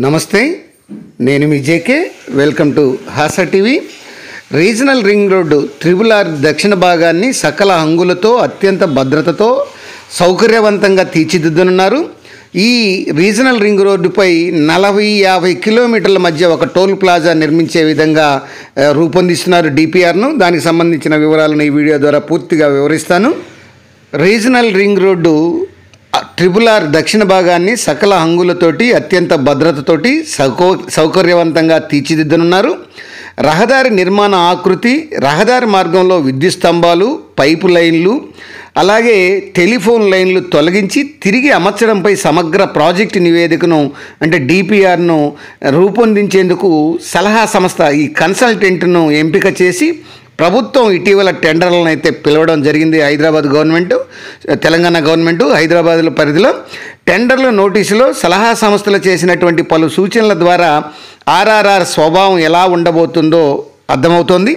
నమస్తే, నేను మీ JK. Welcome to Hasa TV. Regional ring road RRR దక్షిణ భాగాన్ని సకల హంగులతో అత్యంత భద్రతతో సౌకర్యవంతంగా తీర్చిదిద్దనున్నారు. ఈ రీజనల్ రింగ్ రోడ్డుపై 40-50 కిలోమీటర్ల మధ్య ఒక టోల్ ప్లాజా నిర్మించే విధంగా రూపొందిస్తున్నారు DPRను. దానికి సంబంధించిన వివరాలను ఈ వీడియో ద్వారా పూర్తిగా వివరిస్తాను. రీజనల్ రింగ్ రోడ్డు RRR దక్షిణ భాగాన్ని సకల హంగులతోటి అత్యంత భద్రతతోటి సౌకర్యవంతంగా తీర్చిదిద్దనున్నారు. రహదారి నిర్మాణ ఆకృతి, రహదారి మార్గంలో విద్యుత్ స్తంభాలు, పైపు లైన్లు, అలాగే టెలిఫోన్ లైన్లు తొలగించి తిరిగి అమర్చడంపై సమగ్ర ప్రాజెక్టు నివేదికను అంటే DPRను రూపొందించేందుకు సలహా సంస్థ ఈ కన్సల్టెంట్ను ఎంపిక చేసి ప్రభుత్వం ఇటీవల టెండర్లను అయితే పిలవడం జరిగింది. హైదరాబాద్ గవర్నమెంటు, తెలంగాణ గవర్నమెంటు హైదరాబాద్ల పరిధిలో టెండర్ల నోటీసులో సలహా సంస్థలు చేసినటువంటి పలు సూచనల ద్వారా RRR స్వభావం ఎలా ఉండబోతుందో అర్థమవుతోంది.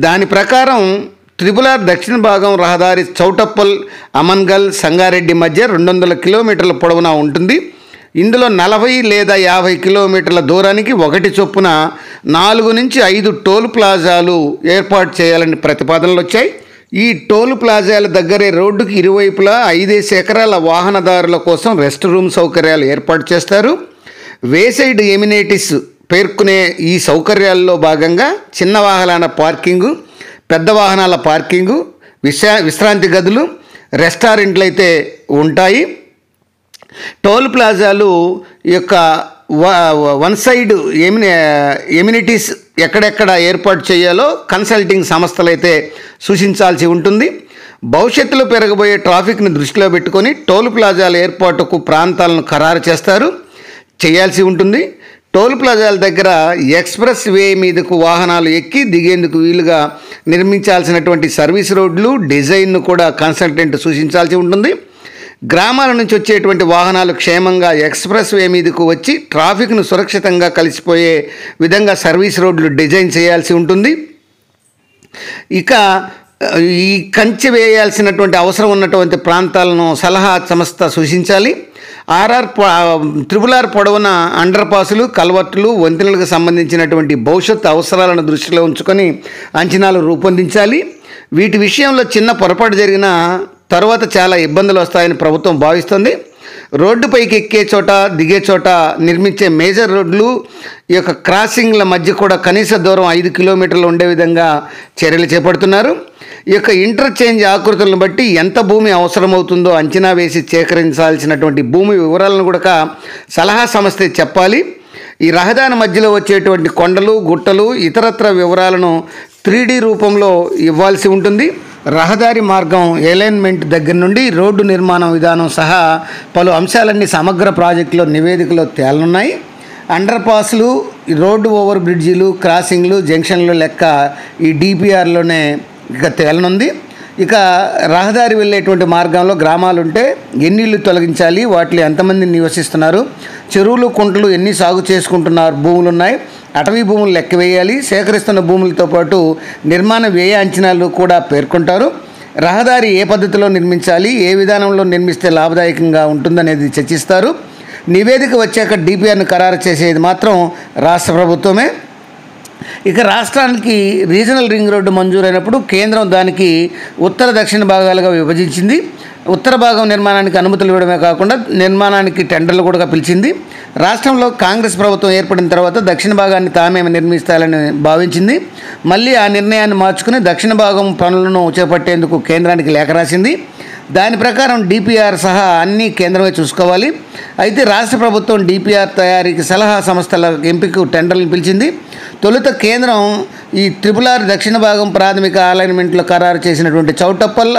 దాని ప్రకారం RRR దక్షిణ భాగం రహదారి చౌటప్పల్, అమన్గల్, సంగారెడ్డి మధ్య 200 కిలోమీటర్ల పొడవునా ఉంటుంది. ఇందులో 40 లేదా 50 కిలోమీటర్ల దూరానికి ఒకటి చొప్పున 4 నుంచి 5 టోల్ ప్లాజాలు ఏర్పాటు చేయాలని ప్రతిపాదనలు వచ్చాయి. ఈ టోల్ ప్లాజాల దగ్గరే రోడ్డుకి ఇరువైపులా 5 ఎకరాల వాహనదారుల కోసం రెస్ట్ రూమ్ సౌకర్యాలు ఏర్పాటు చేస్తారు. వేసైడ్ ఎమినిటీస్ పేర్కొనే ఈ సౌకర్యాల్లో భాగంగా చిన్న వాహనాల పార్కింగు, పెద్ద వాహనాల పార్కింగు, విశ్రాంతి గదులు, రెస్టారెంట్లు అయితే ఉంటాయి. టోల్ ప్లాజాలు యొక్క వన్ సైడ్ ఎమినిటీస్ ఎక్కడెక్కడ ఏర్పాటు చేయాలో కన్సల్టింగ్ సంస్థలు అయితే సూచించాల్సి ఉంటుంది. భవిష్యత్తులో పెరగబోయే ట్రాఫిక్ను దృష్టిలో పెట్టుకొని టోల్ ప్లాజాల ఏర్పాటుకు ప్రాంతాలను ఖరారు చేయాల్సి ఉంటుంది. టోల్ ప్లాజాల దగ్గర ఎక్స్ప్రెస్ వే మీదకు వాహనాలు ఎక్కి దిగేందుకు వీలుగా నిర్మించాల్సినటువంటి సర్వీస్ రోడ్లు డిజైన్ను కూడా కన్సల్టెంట్ సూచించాల్సి ఉంటుంది. గ్రామాల నుంచి వచ్చేటువంటి వాహనాలు క్షేమంగా ఎక్స్ప్రెస్ వే మీదకు వచ్చి ట్రాఫిక్ను సురక్షితంగా కలిసిపోయే విధంగా సర్వీస్ రోడ్లు డిజైన్ చేయాల్సి ఉంటుంది. ఇక ఈ కంచె వేయాల్సినటువంటి అవసరం ఉన్నటువంటి ప్రాంతాలను సలహా సంస్థ సూచించాలి. RRR పొడవున అండర్ పాసులు, కల్వర్టులు, వంతెనలకు సంబంధించినటువంటి భవిష్యత్ అవసరాలను దృష్టిలో ఉంచుకొని అంచనాలు రూపొందించాలి. వీటి విషయంలో చిన్న పొరపాటు జరిగిన తర్వాత చాలా ఇబ్బందులు వస్తాయని ప్రభుత్వం భావిస్తుంది. రోడ్డుపైకి ఎక్కే చోట, దిగే చోట నిర్మించే మేజర్ రోడ్లు ఈ యొక్క క్రాసింగ్ల మధ్య కూడా కనీస దూరం 5 కిలోమీటర్లు ఉండే విధంగా చర్యలు చేపడుతున్నారు. ఈ యొక్క ఇంటర్చేంజ్ ఆకృతులను బట్టి ఎంత భూమి అవసరమవుతుందో అంచనా వేసి సేకరించాల్సినటువంటి భూమి వివరాలను కూడా సలహా సంస్థ చెప్పాలి. ఈ రహదారి మధ్యలో వచ్చేటువంటి కొండలు, గుట్టలు, ఇతరత్ర వివరాలను 3D రూపంలో ఇవ్వాల్సి ఉంటుంది. రహదారి మార్గం అలైన్మెంట్ దగ్గర నుండి రోడ్డు నిర్మాణం విధానం సహా పలు అంశాలన్నీ సమగ్ర ప్రాజెక్టులో నివేదికలో తేలనున్నాయి. అండర్ పాస్లు, రోడ్డు ఓవర్ బ్రిడ్జీలు, క్రాసింగ్లు, జంక్షన్లు లెక్క ఈ DPRలోనే ఇక తేలనుంది. ఇక రహదారి వెళ్ళేటువంటి మార్గంలో గ్రామాలు ఉంటే ఎన్ని ఇళ్ళు తొలగించాలి, వాటిలో ఎంతమంది నివసిస్తున్నారు, చెరువులు, కుంటలు ఎన్ని సాగు చేసుకుంటున్నారు, భూములు ఉన్నాయి, అటవీ భూములు లెక్క వేయాలి. సేకరిస్తున్న భూములతో పాటు నిర్మాణ వ్యయ అంచనాలు కూడా పేర్కొంటారు. రహదారి ఏ పద్ధతిలో నిర్మించాలి, ఏ విధానంలో నిర్మిస్తే లాభదాయకంగా ఉంటుందనేది చర్చిస్తారు. నివేదిక వచ్చాక DPRను ఖరారు చేసేది మాత్రం రాష్ట్ర ప్రభుత్వమే. ఇక రాష్ట్రానికి రీజనల్ రింగ్ రోడ్డు మంజూరైనప్పుడు కేంద్రం దానికి ఉత్తర దక్షిణ భాగాలుగా విభజించింది. ఉత్తర భాగం నిర్మాణానికి అనుమతులు ఇవ్వడమే కాకుండా నిర్మాణానికి టెండర్లు కూడా పిలిచింది. రాష్ట్రంలో కాంగ్రెస్ ప్రభుత్వం ఏర్పడిన తర్వాత దక్షిణ భాగాన్ని తామే నిర్మిస్తాలని భావించింది. మళ్ళీ ఆ నిర్ణయాన్ని మార్చుకుని దక్షిణ భాగం పనులను చేపట్టేందుకు కేంద్రానికి లేఖ రాసింది. దాని ప్రకారం DPR సహా అన్నీ కేంద్రమే చూసుకోవాలి. అయితే రాష్ట్ర ప్రభుత్వం DPR తయారీకి సలహా సంస్థల ఎంపికకు టెండర్లను పిలిచింది. తొలుత కేంద్రం ఈ RRR దక్షిణ భాగం ప్రాథమిక అలైన్మెంట్లో ఖరారు చేసినటువంటి చౌటప్పల్,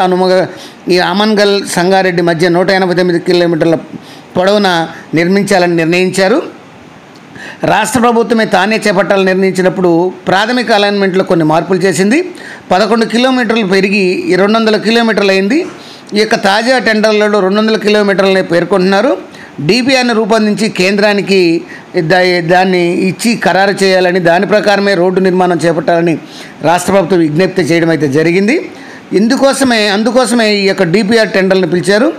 అమన్గల్, సంగారెడ్డి మధ్య 189 కిలోమీటర్ల పొడవున నిర్మించాలని నిర్ణయించారు. రాష్ట్ర ప్రభుత్వమే తానే చేపట్టాలని నిర్ణయించినప్పుడు ప్రాథమిక అలైన్మెంట్లో కొన్ని మార్పులు చేసింది. 11 కిలోమీటర్లు పెరిగి 200 కిలోమీటర్లు అయింది. ఈ యొక్క తాజా టెండర్లలో 200 కిలోమీటర్లని పేర్కొంటున్నారు. DPRను రూపొందించి కేంద్రానికి దాన్ని ఇచ్చి ఖరారు చేయాలని, దాని ప్రకారమే రోడ్డు నిర్మాణం చేపట్టాలని రాష్ట్ర ప్రభుత్వం విజ్ఞప్తి చేయడం అయితే జరిగింది. అందుకోసమే ఈ యొక్క DPR టెండర్లను పిలిచారు.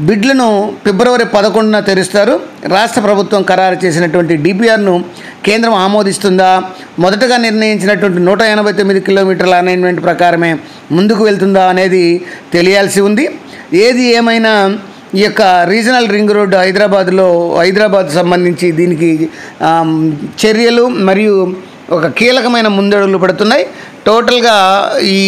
బిడ్లను ఫిబ్రవరి 11న తెరుస్తారు. రాష్ట్ర ప్రభుత్వం ఖరారు చేసినటువంటి డిపిఆర్ను కేంద్రం ఆమోదిస్తుందా, మొదటగా నిర్ణయించినటువంటి 189 కిలోమీటర్ల అలైన్మెంట్ ప్రకారమే ముందుకు వెళ్తుందా అనేది తెలియాల్సి ఉంది. ఏది ఏమైనా ఈ యొక్క రీజనల్ రింగ్ రోడ్డు హైదరాబాద్ సంబంధించి దీనికి చర్యలు మరియు ఒక కీలకమైన ముందడుగులు పడుతున్నాయి. టోటల్గా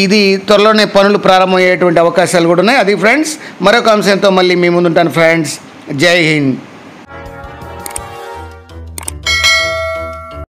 ఇది త్వరలోనే పనులు ప్రారంభమయ్యేటువంటి అవకాశాలు కూడా ఉన్నాయి. అది ఫ్రెండ్స్, మరొక అంశంతో మళ్ళీ మీ ముందుంటాను ఫ్రెండ్స్. జై హింద్.